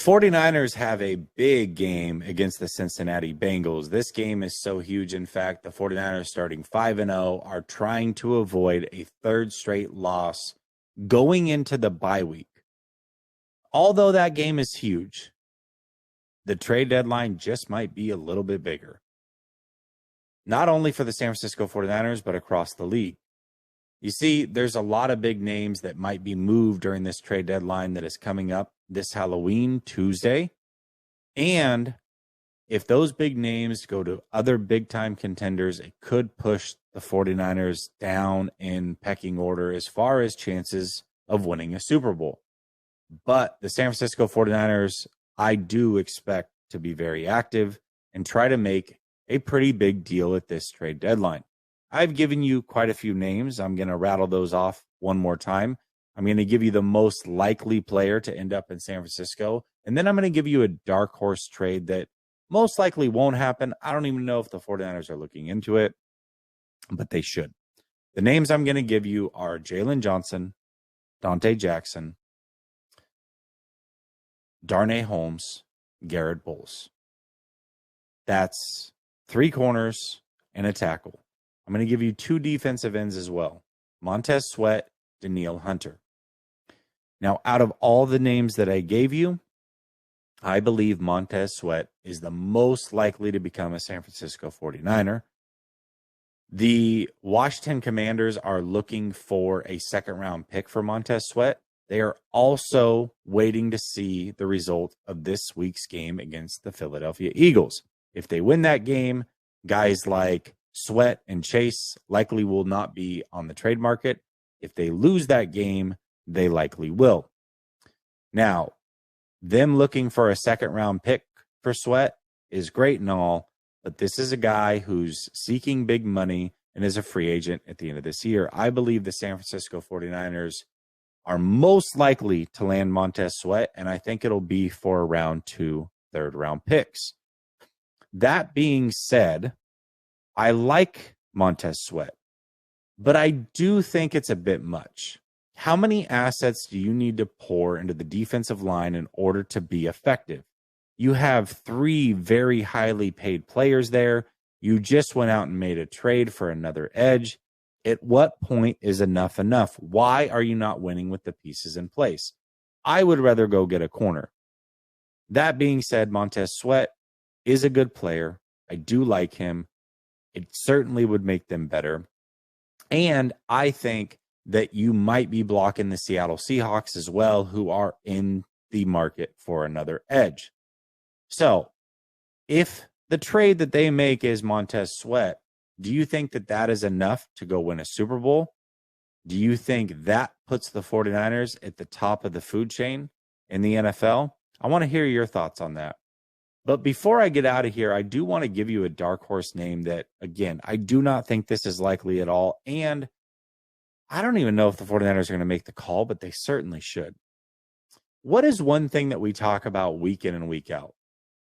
49ers have a big game against the Cincinnati Bengals. This game is so huge. In fact, the 49ers, starting 5-0, are trying to avoid a third straight loss going into the bye week. Although that game is huge, the trade deadline just might be a little bit bigger. Not only for the San Francisco 49ers, but across the league. You see, there's a lot of big names that might be moved during this trade deadline that is coming up this Halloween, Tuesday. And if those big names go to other big-time contenders, it could push the 49ers down in pecking order as far as chances of winning a Super Bowl. But the San Francisco 49ers, I do expect to be very active and try to make a pretty big deal at this trade deadline. I've given you quite a few names. I'm going to rattle those off one more time. I'm going to give you the most likely player to end up in San Francisco. And then I'm going to give you a dark horse trade that most likely won't happen. I don't even know if the 49ers are looking into it, but they should. The names I'm going to give you are Jalen Johnson, Dante Jackson, Darnay Holmes, Garrett Bowles. That's 3 corners and a tackle. I'm going to give you 2 defensive ends as well. Montez Sweat, Danielle Hunter. Now, out of all the names that I gave you, I believe Montez Sweat is the most likely to become a San Francisco 49er. The Washington Commanders are looking for a second-round pick for Montez Sweat. They are also waiting to see the result of this week's game against the Philadelphia Eagles. If they win that game, guys like Sweat and Chase likely will not be on the trade market. If they lose that game, they likely will. Now, them looking for a second-round pick for Sweat is great and all, but this is a guy who's seeking big money and is a free agent at the end of this year. I believe the San Francisco 49ers are most likely to land Montez Sweat, and I think it'll be for around 2 third-round picks. That being said, I like Montez Sweat, but I do think it's a bit much. How many assets do you need to pour into the defensive line in order to be effective? You have 3 very highly paid players there. You just went out and made a trade for another edge. At what point is enough enough? Why are you not winning with the pieces in place? I would rather go get a corner. That being said, Montez Sweat is a good player. I do like him. It certainly would make them better. And I think that you might be blocking the Seattle Seahawks as well, who are in the market for another edge. So if the trade that they make is Montez Sweat, do you think that that is enough to go win a Super Bowl? Do you think that puts the 49ers at the top of the food chain in the NFL? I want to hear your thoughts on that. But before I get out of here, I do want to give you a dark horse name that, again, I do not think this is likely at all. And I don't even know if the 49ers are going to make the call, but they certainly should. What is one thing that we talk about week in and week out?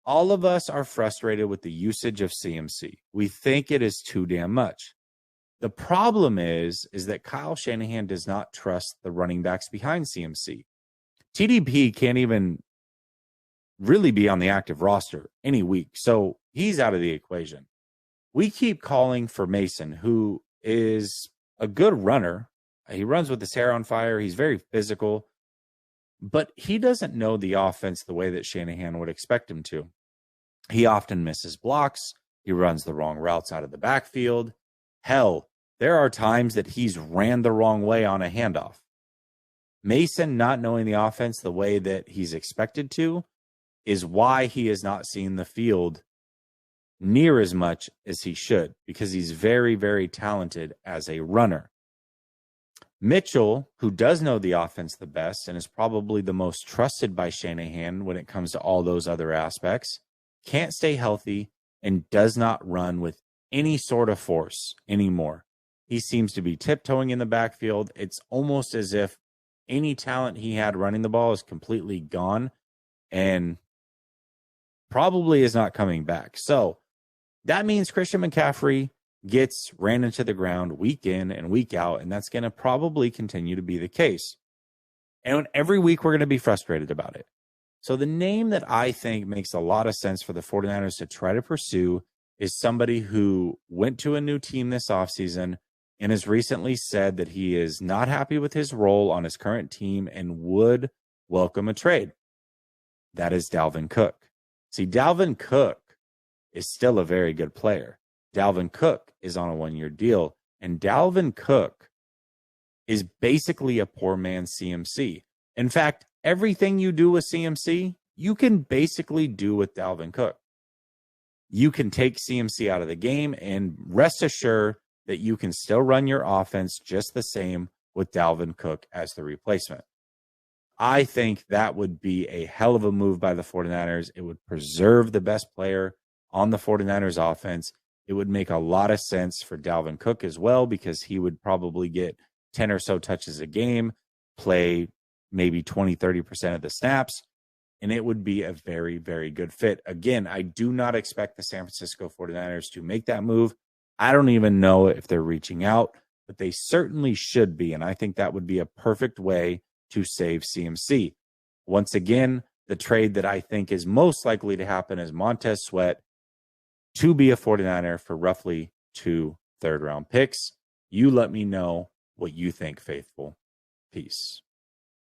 All of us are frustrated with the usage of CMC. We think it is too damn much. The problem is that Kyle Shanahan does not trust the running backs behind CMC. TDP can't even really be on the active roster any week, so he's out of the equation. We keep calling for Mason, who is a good runner. He runs with his hair on fire. He's very physical, but he doesn't know the offense the way that Shanahan would expect him to. He often misses blocks. He runs the wrong routes out of the backfield. Hell, there are times that he's ran the wrong way on a handoff. Mason not knowing the offense the way that he's expected to is why he has not seen the field near as much as he should, because he's very, very talented as a runner. Mitchell, who does know the offense the best and is probably the most trusted by Shanahan when it comes to all those other aspects, can't stay healthy and does not run with any sort of force anymore. He seems to be tiptoeing in the backfield. It's almost as if any talent he had running the ball is completely gone and probably is not coming back. So that means Christian McCaffrey gets ran into the ground week in and week out, and that's going to probably continue to be the case. And every week we're going to be frustrated about it. So the name that I think makes a lot of sense for the 49ers to try to pursue is somebody who went to a new team this offseason and has recently said that he is not happy with his role on his current team and would welcome a trade. That is Dalvin Cook. See, Dalvin Cook is still a very good player. Dalvin Cook is on a 1-year deal, and Dalvin Cook is basically a poor man's CMC. In fact, everything you do with CMC, you can basically do with Dalvin Cook. You can take CMC out of the game and rest assured that you can still run your offense just the same with Dalvin Cook as the replacement. I think that would be a hell of a move by the 49ers. It would preserve the best player on the 49ers offense. It would make a lot of sense for Dalvin Cook as well, because he would probably get 10 or so touches a game, play maybe 20, 30% of the snaps, and it would be a very, very good fit. Again, I do not expect the San Francisco 49ers to make that move. I don't even know if they're reaching out, but they certainly should be, and I think that would be a perfect way to save CMC. Once again, the trade that I think is most likely to happen is Montez Sweat to be a 49er for roughly 2 third-round picks. You let me know what you think, faithful. Peace.